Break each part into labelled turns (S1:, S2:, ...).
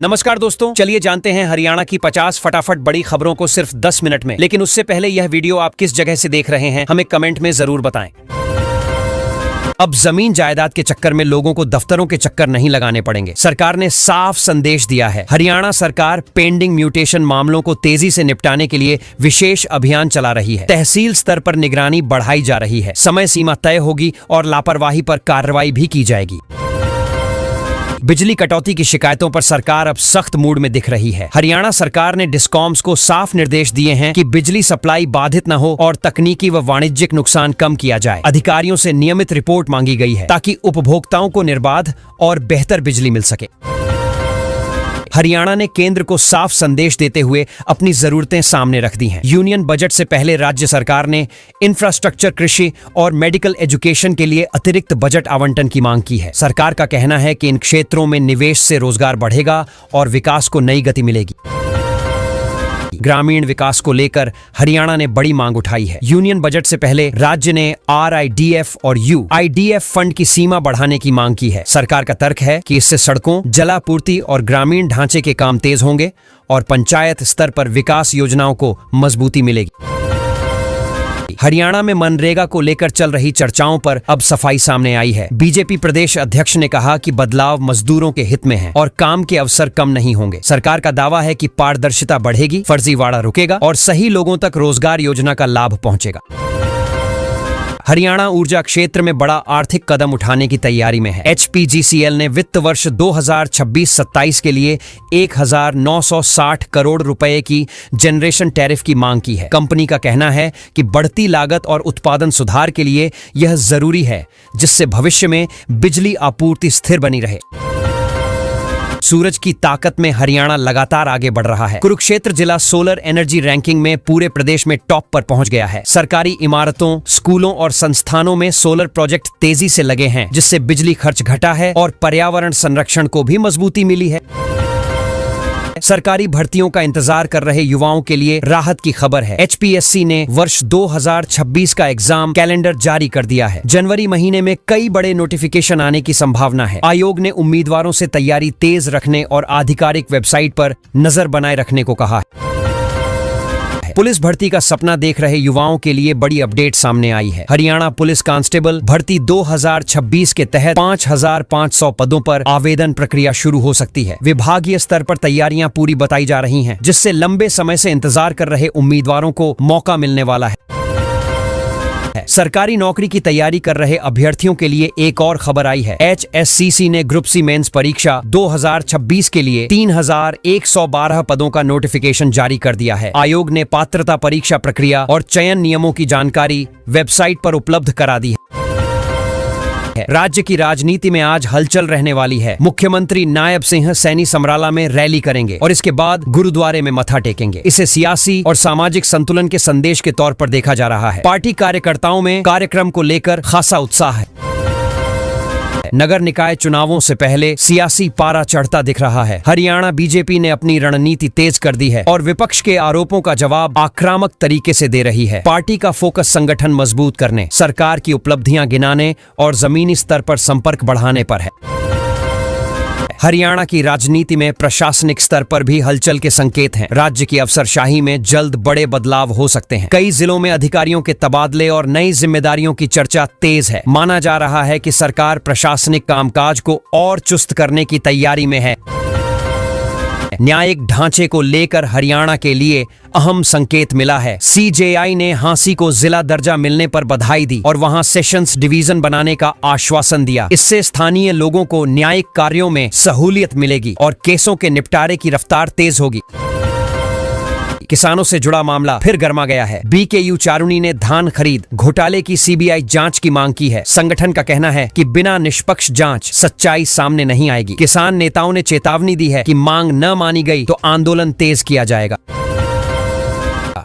S1: नमस्कार दोस्तों, चलिए जानते हैं हरियाणा की 50 फटाफट बड़ी खबरों को सिर्फ 10 मिनट में। लेकिन उससे पहले यह वीडियो आप किस जगह से देख रहे हैं हमें कमेंट में जरूर बताएं। अब जमीन जायदाद के चक्कर में लोगों को दफ्तरों के चक्कर नहीं लगाने पड़ेंगे। सरकार ने साफ संदेश दिया है। हरियाणा सरकार पेंडिंग म्यूटेशन मामलों को तेजी से निपटाने के लिए विशेष अभियान चला रही है। तहसील स्तर पर निगरानी बढ़ाई जा रही है। समय सीमा तय होगी और लापरवाही पर कार्रवाई भी की जाएगी। बिजली कटौती की शिकायतों पर सरकार अब सख्त मूड में दिख रही है। हरियाणा सरकार ने डिस्कॉम्स को साफ निर्देश दिए हैं कि बिजली सप्लाई बाधित न हो और तकनीकी व वाणिज्यिक नुकसान कम किया जाए। अधिकारियों से नियमित रिपोर्ट मांगी गई है ताकि उपभोक्ताओं को निर्बाध और बेहतर बिजली मिल सके। हरियाणा ने केंद्र को साफ संदेश देते हुए अपनी जरूरतें सामने रख दी हैं। यूनियन बजट से पहले राज्य सरकार ने इंफ्रास्ट्रक्चर, कृषि और मेडिकल एजुकेशन के लिए अतिरिक्त बजट आवंटन की मांग की है। सरकार का कहना है कि इन क्षेत्रों में निवेश से रोजगार बढ़ेगा और विकास को नई गति मिलेगी। ग्रामीण विकास को लेकर हरियाणा ने बड़ी मांग उठाई है। यूनियन बजट से पहले राज्य ने RIDF और UIDF फंड की सीमा बढ़ाने की मांग की है। सरकार का तर्क है कि इससे सड़कों, जलापूर्ति और ग्रामीण ढांचे के काम तेज होंगे और पंचायत स्तर पर विकास योजनाओं को मजबूती मिलेगी। हरियाणा में मनरेगा को लेकर चल रही चर्चाओं पर अब सफाई सामने आई है। बीजेपी प्रदेश अध्यक्ष ने कहा कि बदलाव मजदूरों के हित में है और काम के अवसर कम नहीं होंगे। सरकार का दावा है कि पारदर्शिता बढ़ेगी, फर्जीवाड़ा रुकेगा और सही लोगों तक रोजगार योजना का लाभ पहुंचेगा। हरियाणा ऊर्जा क्षेत्र में बड़ा आर्थिक कदम उठाने की तैयारी में है। HPGCL ने वित्त वर्ष 2026-27 के लिए 1960 करोड़ रुपए की जनरेशन टैरिफ की मांग की है। कंपनी का कहना है कि बढ़ती लागत और उत्पादन सुधार के लिए यह जरूरी है, जिससे भविष्य में बिजली आपूर्ति स्थिर बनी रहे। सूरज की ताकत में हरियाणा लगातार आगे बढ़ रहा है। कुरुक्षेत्र जिला सोलर एनर्जी रैंकिंग में पूरे प्रदेश में टॉप पर पहुंच गया है। सरकारी इमारतों, स्कूलों और संस्थानों में सोलर प्रोजेक्ट तेजी से लगे हैं, जिससे बिजली खर्च घटा है और पर्यावरण संरक्षण को भी मजबूती मिली है। सरकारी भर्तियों का इंतजार कर रहे युवाओं के लिए राहत की खबर है। HPSC ने वर्ष 2026 का एग्जाम कैलेंडर जारी कर दिया है। जनवरी महीने में कई बड़े नोटिफिकेशन आने की संभावना है। आयोग ने उम्मीदवारों से तैयारी तेज रखने और आधिकारिक वेबसाइट पर नजर बनाए रखने को कहा है। पुलिस भर्ती का सपना देख रहे युवाओं के लिए बड़ी अपडेट सामने आई है। हरियाणा पुलिस कांस्टेबल भर्ती 2026 के तहत 5500 पदों पर आवेदन प्रक्रिया शुरू हो सकती है। विभागीय स्तर पर तैयारियां पूरी बताई जा रही हैं, जिससे लंबे समय से इंतजार कर रहे उम्मीदवारों को मौका मिलने वाला है। सरकारी नौकरी की तैयारी कर रहे अभ्यर्थियों के लिए एक और खबर आई है। HSCC ने ग्रुप C मेंस परीक्षा 2026 के लिए 3112 पदों का नोटिफिकेशन जारी कर दिया है। आयोग ने पात्रता परीक्षा प्रक्रिया और चयन नियमों की जानकारी वेबसाइट पर उपलब्ध करा दी है। राज्य की राजनीति में आज हलचल रहने वाली है। मुख्यमंत्री नायब सिंह सैनी समराला में रैली करेंगे और इसके बाद गुरुद्वारे में मत्था टेकेंगे। इसे सियासी और सामाजिक संतुलन के संदेश के तौर पर देखा जा रहा है। पार्टी कार्यकर्ताओं में कार्यक्रम को लेकर खासा उत्साह है। नगर निकाय चुनावों से पहले सियासी पारा चढ़ता दिख रहा है। हरियाणा बीजेपी ने अपनी रणनीति तेज कर दी है और विपक्ष के आरोपों का जवाब आक्रामक तरीके से दे रही है। पार्टी का फोकस संगठन मजबूत करने, सरकार की उपलब्धियां गिनाने और जमीनी स्तर पर संपर्क बढ़ाने पर है। हरियाणा की राजनीति में प्रशासनिक स्तर पर भी हलचल के संकेत हैं। राज्य की अफसरशाही में जल्द बड़े बदलाव हो सकते हैं। कई जिलों में अधिकारियों के तबादले और नई जिम्मेदारियों की चर्चा तेज है। माना जा रहा है कि सरकार प्रशासनिक कामकाज को और चुस्त करने की तैयारी में है। न्यायिक ढांचे को लेकर हरियाणा के लिए अहम संकेत मिला है। CJI ने हांसी को जिला दर्जा मिलने पर बधाई दी और वहां सेशंस डिवीजन बनाने का आश्वासन दिया। इससे स्थानीय लोगों को न्यायिक कार्यों में सहूलियत मिलेगी और केसों के निपटारे की रफ्तार तेज होगी। किसानों से जुड़ा मामला फिर गर्मा गया है। BKU चारुनी ने धान खरीद घोटाले की CBI जांच की मांग की है। संगठन का कहना है कि बिना निष्पक्ष जांच सच्चाई सामने नहीं आएगी। किसान नेताओं ने चेतावनी दी है कि मांग न मानी गई तो आंदोलन तेज किया जाएगा।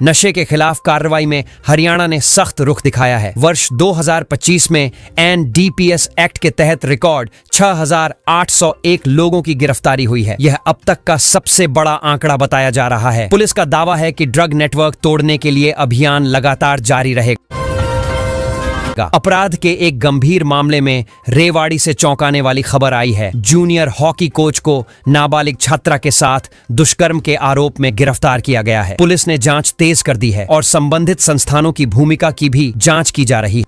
S1: नशे के खिलाफ कार्रवाई में हरियाणा ने सख्त रुख दिखाया है। वर्ष 2025 में NDPS एक्ट के तहत रिकॉर्ड 6801 लोगों की गिरफ्तारी हुई है। यह अब तक का सबसे बड़ा आंकड़ा बताया जा रहा है। पुलिस का दावा है कि ड्रग नेटवर्क तोड़ने के लिए अभियान लगातार जारी रहेगा। अपराध के एक गंभीर मामले में रेवाड़ी से चौंकाने वाली खबर आई है। जूनियर हॉकी कोच को नाबालिग छात्रा के साथ दुष्कर्म के आरोप में गिरफ्तार किया गया है। पुलिस ने जांच तेज कर दी है और संबंधित संस्थानों की भूमिका की भी जांच की जा रही है।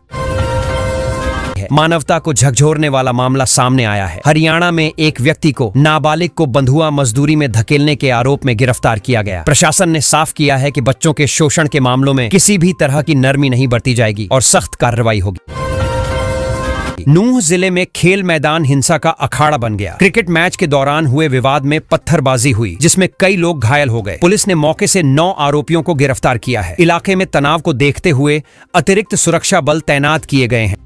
S1: मानवता को झकझोरने वाला मामला सामने आया है। हरियाणा में एक व्यक्ति को नाबालिग को बंधुआ मजदूरी में धकेलने के आरोप में गिरफ्तार किया गया। प्रशासन ने साफ किया है कि बच्चों के शोषण के मामलों में किसी भी तरह की नरमी नहीं बरती जाएगी और सख्त कार्रवाई होगी। नूंह जिले में खेल मैदान हिंसा का अखाड़ा बन गया। क्रिकेट मैच के दौरान हुए विवाद में पत्थरबाजी हुई, जिसमें कई लोग घायल हो गए। पुलिस ने मौके से 9 आरोपियों को गिरफ्तार किया है। इलाके में तनाव को देखते हुए अतिरिक्त सुरक्षा बल तैनात किए गए हैं।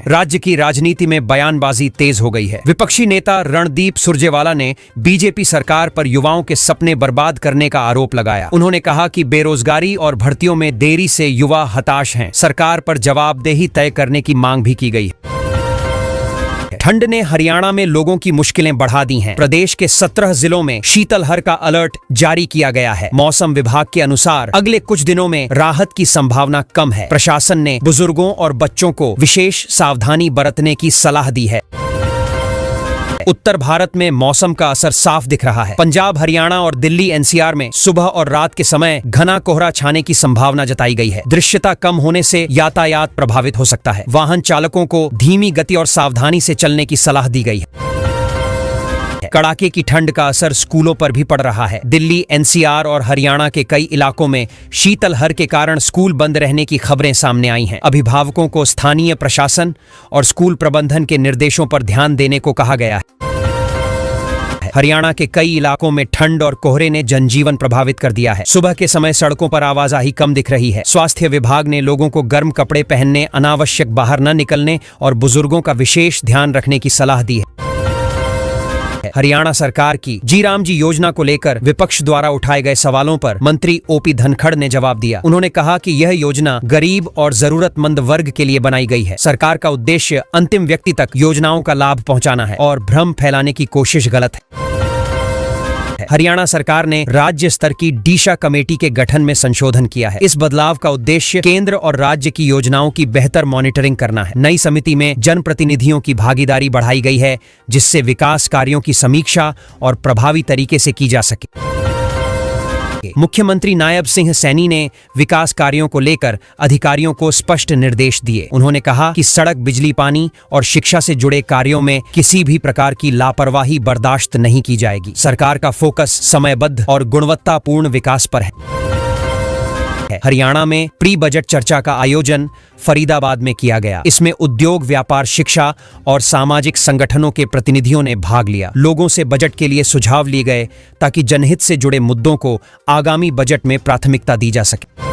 S1: राज्य की राजनीति में बयानबाजी तेज हो गई है। विपक्षी नेता रणदीप सुरजेवाला ने बीजेपी सरकार पर युवाओं के सपने बर्बाद करने का आरोप लगाया। उन्होंने कहा कि बेरोजगारी और भर्तियों में देरी से युवा हताश हैं। सरकार पर जवाबदेही तय करने की मांग भी की गई। ठंड ने हरियाणा में लोगों की मुश्किलें बढ़ा दी हैं। प्रदेश के 17 जिलों में शीतलहर का अलर्ट जारी किया गया है। मौसम विभाग के अनुसार अगले कुछ दिनों में राहत की संभावना कम है। प्रशासन ने बुजुर्गों और बच्चों को विशेष सावधानी बरतने की सलाह दी है। उत्तर भारत में मौसम का असर साफ दिख रहा है। पंजाब, हरियाणा और दिल्ली एनसीआर में सुबह और रात के समय घना कोहरा छाने की संभावना जताई गई है। दृश्यता कम होने से यातायात प्रभावित हो सकता है। वाहन चालकों को धीमी गति और सावधानी से चलने की सलाह दी गई है। कड़ाके की ठंड का असर स्कूलों पर भी पड़ रहा है। दिल्ली, एनसीआर और हरियाणा के कई इलाकों में शीतलहर के कारण स्कूल बंद रहने की खबरें सामने आई हैं। अभिभावकों को स्थानीय प्रशासन और स्कूल प्रबंधन के निर्देशों पर ध्यान देने को कहा गया है। हरियाणा के कई इलाकों में ठंड और कोहरे ने जनजीवन प्रभावित कर दिया है। सुबह के समय सड़कों पर आवाजाही कम दिख रही है। स्वास्थ्य विभाग ने लोगों को गर्म कपड़े पहनने, अनावश्यक बाहर न निकलने और बुजुर्गों का विशेष ध्यान रखने की सलाह दी है। हरियाणा सरकार की जी राम जी योजना को लेकर विपक्ष द्वारा उठाए गए सवालों पर मंत्री ओपी धनखड़ ने जवाब दिया। उन्होंने कहा कि यह योजना गरीब और जरूरतमंद वर्ग के लिए बनाई गई है। सरकार का उद्देश्य अंतिम व्यक्ति तक योजनाओं का लाभ पहुंचाना है और भ्रम फैलाने की कोशिश गलत है। हरियाणा सरकार ने राज्य स्तर की डीशा कमेटी के गठन में संशोधन किया है। इस बदलाव का उद्देश्य केंद्र और राज्य की योजनाओं की बेहतर मॉनिटरिंग करना है। नई समिति में जनप्रतिनिधियों की भागीदारी बढ़ाई गई है, जिससे विकास कार्यों की समीक्षा और प्रभावी तरीके से की जा सके। मुख्यमंत्री नायब सिंह सैनी ने विकास कार्यों को लेकर अधिकारियों को स्पष्ट निर्देश दिए। उन्होंने कहा कि सड़क, बिजली, पानी और शिक्षा से जुड़े कार्यों में किसी भी प्रकार की लापरवाही बर्दाश्त नहीं की जाएगी। सरकार का फोकस समयबद्ध और गुणवत्तापूर्ण विकास पर है। हरियाणा में प्री बजट चर्चा का आयोजन फरीदाबाद में किया गया। इसमें उद्योग, व्यापार, शिक्षा और सामाजिक संगठनों के प्रतिनिधियों ने भाग लिया। लोगों से बजट के लिए सुझाव लिए गए ताकि जनहित से जुड़े मुद्दों को आगामी बजट में प्राथमिकता दी जा सके।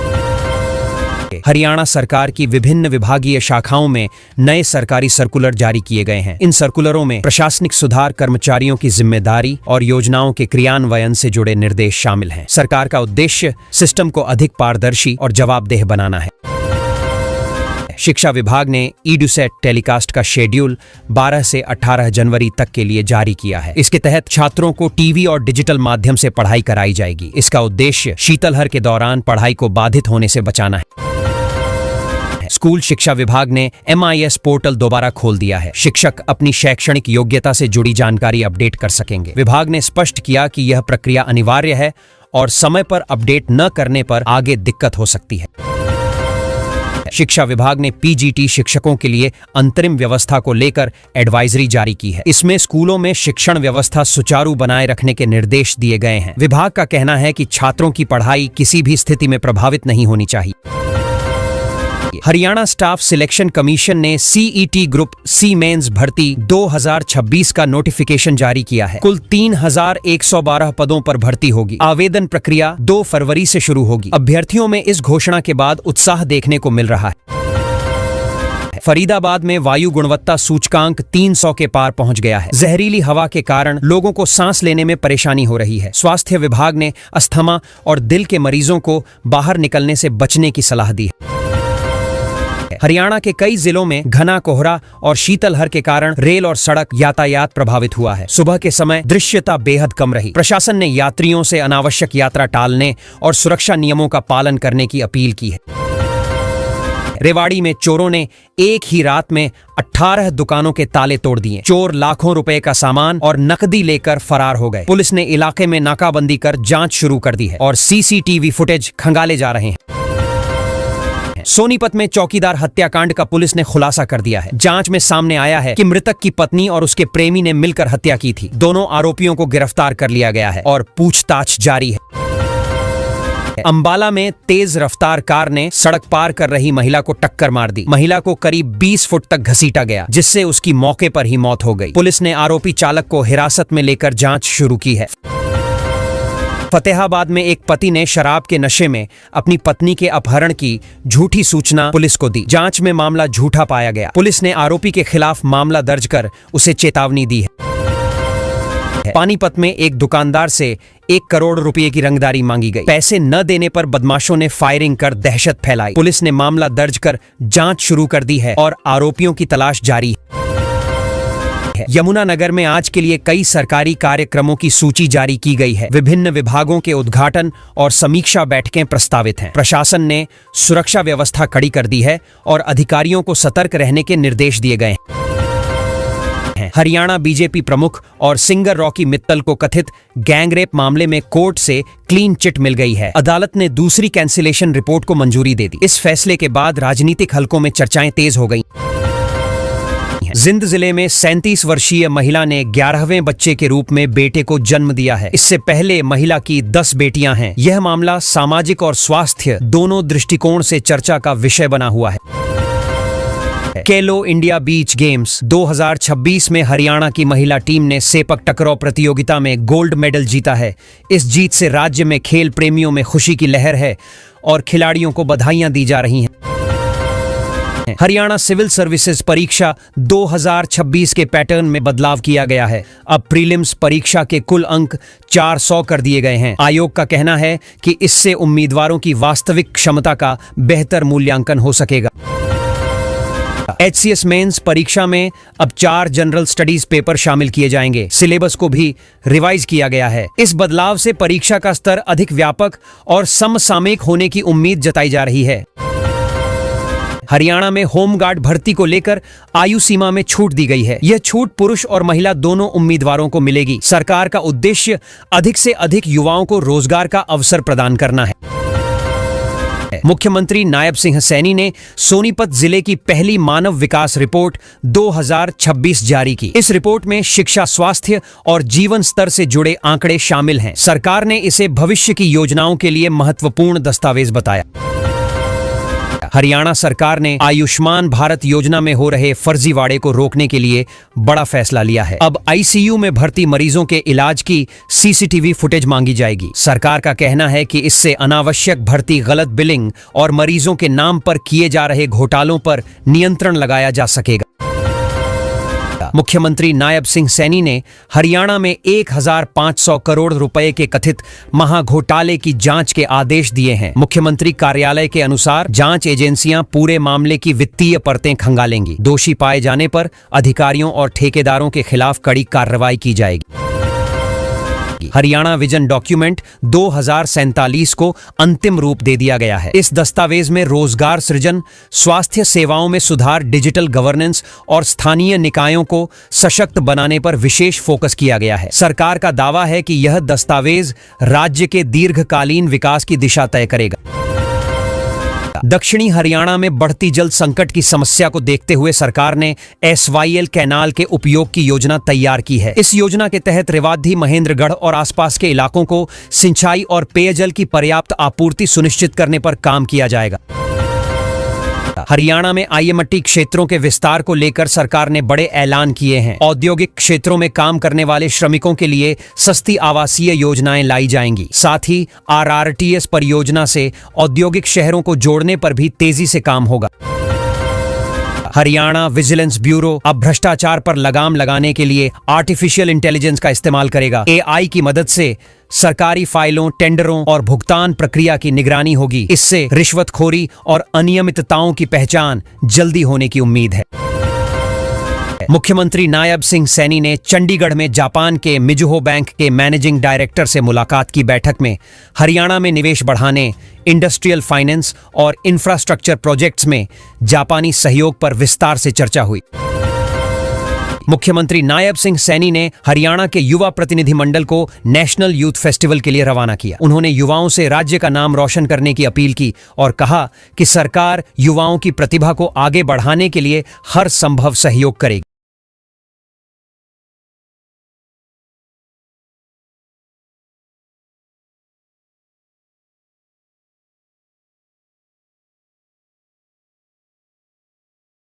S1: हरियाणा सरकार की विभिन्न विभागीय शाखाओं में नए सरकारी सर्कुलर जारी किए गए हैं। इन सर्कुलरों में प्रशासनिक सुधार, कर्मचारियों की जिम्मेदारी और योजनाओं के क्रियान्वयन से जुड़े निर्देश शामिल हैं। सरकार का उद्देश्य सिस्टम को अधिक पारदर्शी और जवाबदेह बनाना है। शिक्षा विभाग ने ईडुसेट टेलीकास्ट का शेड्यूल 12 से 18 जनवरी तक के लिए जारी किया है। इसके तहत छात्रों को टीवी और डिजिटल माध्यम से पढ़ाई कराई जाएगी। इसका उद्देश्य शीतलहर के दौरान पढ़ाई को बाधित होने से बचाना है। स्कूल शिक्षा विभाग ने MIS पोर्टल दोबारा खोल दिया है। शिक्षक अपनी शैक्षणिक योग्यता से जुड़ी जानकारी अपडेट कर सकेंगे। विभाग ने स्पष्ट किया कि यह प्रक्रिया अनिवार्य है और समय पर अपडेट न करने पर आगे दिक्कत हो सकती है। शिक्षा विभाग ने PGT शिक्षकों के लिए अंतरिम व्यवस्था को लेकर एडवाइजरी जारी की है। इसमें स्कूलों में शिक्षण व्यवस्था सुचारू बनाए रखने के निर्देश दिए गए हैं। विभाग का कहना है कि छात्रों की पढ़ाई किसी भी स्थिति में प्रभावित नहीं होनी चाहिए। हरियाणा स्टाफ सिलेक्शन कमीशन ने CET ग्रुप C मेंस भर्ती 2026 का नोटिफिकेशन जारी किया है। कुल 3112 पदों पर भर्ती होगी। आवेदन प्रक्रिया 2 फरवरी से शुरू होगी। अभ्यर्थियों में इस घोषणा के बाद उत्साह देखने को मिल रहा है। फरीदाबाद में वायु गुणवत्ता सूचकांक 300 के पार पहुंच गया है। जहरीली हवा के कारण लोगों को सांस लेने में परेशानी हो रही है। स्वास्थ्य विभाग ने अस्थमा और दिल के मरीजों को बाहर निकलने से बचने की सलाह दी है। हरियाणा के कई जिलों में घना कोहरा और शीतलहर के कारण रेल और सड़क यातायात प्रभावित हुआ है। सुबह के समय दृश्यता बेहद कम रही। प्रशासन ने यात्रियों से अनावश्यक यात्रा टालने और सुरक्षा नियमों का पालन करने की अपील की है। है। रेवाड़ी में चोरों ने एक ही रात में 18 दुकानों के ताले तोड़ दिए। चोर लाखों रुपए का सामान और नकदी लेकर फरार हो गए। पुलिस ने इलाके में नाकाबंदी कर जांच शुरू कर दी है और सीसीटीवी फुटेज खंगाले जा रहे हैं। सोनीपत में चौकीदार हत्याकांड का पुलिस ने खुलासा कर दिया है। जांच में सामने आया है कि मृतक की पत्नी और उसके प्रेमी ने मिलकर हत्या की थी। दोनों आरोपियों को गिरफ्तार कर लिया गया है और पूछताछ जारी है। अंबाला में तेज रफ्तार कार ने सड़क पार कर रही महिला को टक्कर मार दी। महिला को करीब 20 फुट तक घसीटा गया, जिससे उसकी मौके पर ही मौत हो गई। पुलिस ने आरोपी चालक को हिरासत में लेकर जांच शुरू की है। फतेहाबाद में एक पति ने शराब के नशे में अपनी पत्नी के अपहरण की झूठी सूचना पुलिस को दी। जांच में मामला झूठा पाया गया। पुलिस ने आरोपी के खिलाफ मामला दर्ज कर उसे चेतावनी दी है। पानीपत में एक दुकानदार से 1 करोड़ रुपए की रंगदारी मांगी गई। पैसे न देने पर बदमाशों ने फायरिंग कर दहशत फैलाई। पुलिस ने मामला दर्ज कर जांच शुरू कर दी है और आरोपियों की तलाश जारी है। यमुनानगर में आज के लिए कई सरकारी कार्यक्रमों की सूची जारी की गई है। विभिन्न विभागों के उद्घाटन और समीक्षा बैठकें प्रस्तावित हैं। प्रशासन ने सुरक्षा व्यवस्था कड़ी कर दी है और अधिकारियों को सतर्क रहने के निर्देश दिए गए हैं। हरियाणा बीजेपी प्रमुख और सिंगर रॉकी मित्तल को कथित गैंगरेप मामले में कोर्ट से क्लीन चिट मिल गई है। अदालत ने दूसरी कैंसिलेशन रिपोर्ट को मंजूरी दे दी। इस फैसले के बाद राजनीतिक हलकों में चर्चाएं तेज हो गई। जिंद जिले में 37 वर्षीय महिला ने 11वें बच्चे के रूप में बेटे को जन्म दिया है। इससे पहले महिला की 10 बेटियां हैं। यह मामला सामाजिक और स्वास्थ्य दोनों दृष्टिकोण से चर्चा का विषय बना हुआ है। खेलो इंडिया बीच गेम्स 2026 में हरियाणा की महिला टीम ने सेपक टकराव प्रतियोगिता में गोल्ड मेडल जीता है। इस जीत से राज्य में खेल प्रेमियों में खुशी की लहर है और खिलाड़ियों को बधाइयां दी जा रही हैं। हरियाणा सिविल सर्विसेज परीक्षा 2026 के पैटर्न में बदलाव किया गया है। अब प्रीलिम्स परीक्षा के कुल अंक 400 कर दिए गए हैं। आयोग का कहना है कि इससे उम्मीदवारों की वास्तविक क्षमता का बेहतर मूल्यांकन हो सकेगा। HCS मेंस परीक्षा में अब 4 जनरल स्टडीज पेपर शामिल किए जाएंगे। सिलेबस को भी रिवाइज किया गया है। इस बदलाव से परीक्षा का स्तर अधिक व्यापक और समसामयिक होने की उम्मीद जताई जा रही है। हरियाणा में होमगार्ड भर्ती को लेकर आयु सीमा में छूट दी गई है। यह छूट पुरुष और महिला दोनों उम्मीदवारों को मिलेगी। सरकार का उद्देश्य अधिक से अधिक युवाओं को रोजगार का अवसर प्रदान करना है। मुख्यमंत्री नायब सिंह सैनी ने सोनीपत जिले की पहली मानव विकास रिपोर्ट 2026 जारी की। इस रिपोर्ट में शिक्षा, स्वास्थ्य और जीवन स्तर से जुड़े आंकड़े शामिल हैं। सरकार ने इसे भविष्य की योजनाओं के लिए महत्वपूर्ण दस्तावेज बताया। हरियाणा सरकार ने आयुष्मान भारत योजना में हो रहे फर्जीवाड़े को रोकने के लिए बड़ा फैसला लिया है। अब ICU में भर्ती मरीजों के इलाज की CCTV फुटेज मांगी जाएगी। सरकार का कहना है कि इससे अनावश्यक भर्ती, गलत बिलिंग और मरीजों के नाम पर किए जा रहे घोटालों पर नियंत्रण लगाया जा सकेगा। मुख्यमंत्री नायब सिंह सैनी ने हरियाणा में 1500 करोड़ रुपए के कथित महाघोटाले की जांच के आदेश दिए हैं। मुख्यमंत्री कार्यालय के अनुसार जांच एजेंसियां पूरे मामले की वित्तीय परतें खंगालेंगी। दोषी पाए जाने पर अधिकारियों और ठेकेदारों के खिलाफ कड़ी कार्रवाई की जाएगी। हरियाणा विजन डॉक्यूमेंट 2047 को अंतिम रूप दे दिया गया है। इस दस्तावेज में रोजगार सृजन, स्वास्थ्य सेवाओं में सुधार, डिजिटल गवर्नेंस और स्थानीय निकायों को सशक्त बनाने पर विशेष फोकस किया गया है। सरकार का दावा है कि यह दस्तावेज राज्य के दीर्घकालीन विकास की दिशा तय करेगा। दक्षिणी हरियाणा में बढ़ती जल संकट की समस्या को देखते हुए सरकार ने SYL कैनाल के उपयोग की योजना तैयार की है। इस योजना के तहत रेवाड़ी, महेंद्रगढ़ और आसपास के इलाकों को सिंचाई और पेयजल की पर्याप्त आपूर्ति सुनिश्चित करने पर काम किया जाएगा। हरियाणा में IMT क्षेत्रों के विस्तार को लेकर सरकार ने बड़े ऐलान किए हैं। औद्योगिक क्षेत्रों में काम करने वाले श्रमिकों के लिए सस्ती आवासीय योजनाएं लाई जाएंगी। साथ ही RRTS परियोजना से औद्योगिक शहरों को जोड़ने पर भी तेजी से काम होगा। हरियाणा विजिलेंस ब्यूरो अब भ्रष्टाचार पर लगाम लगाने के लिए आर्टिफिशियल इंटेलिजेंस का इस्तेमाल करेगा। AI की मदद से सरकारी फाइलों, टेंडरों और भुगतान प्रक्रिया की निगरानी होगी। इससे रिश्वतखोरी और अनियमितताओं की पहचान जल्दी होने की उम्मीद है। है। मुख्यमंत्री नायब सिंह सैनी ने चंडीगढ़ में जापान के मिजुहो बैंक के मैनेजिंग डायरेक्टर से मुलाकात की बैठक में हरियाणा में निवेश बढ़ाने, इंडस्ट्रियल फाइनेंस और इंफ्रास्ट्रक्चर प्रोजेक्ट्स में जापानी सहयोग पर विस्तार से चर्चा हुई। मुख्यमंत्री नायब सिंह सैनी ने हरियाणा के युवा प्रतिनिधिमंडल को नेशनल यूथ फेस्टिवल के लिए रवाना किया। उन्होंने युवाओं से राज्य का नाम रोशन करने की अपील की और कहा कि सरकार युवाओं की प्रतिभा को आगे बढ़ाने के लिए हर संभव सहयोग करेगी।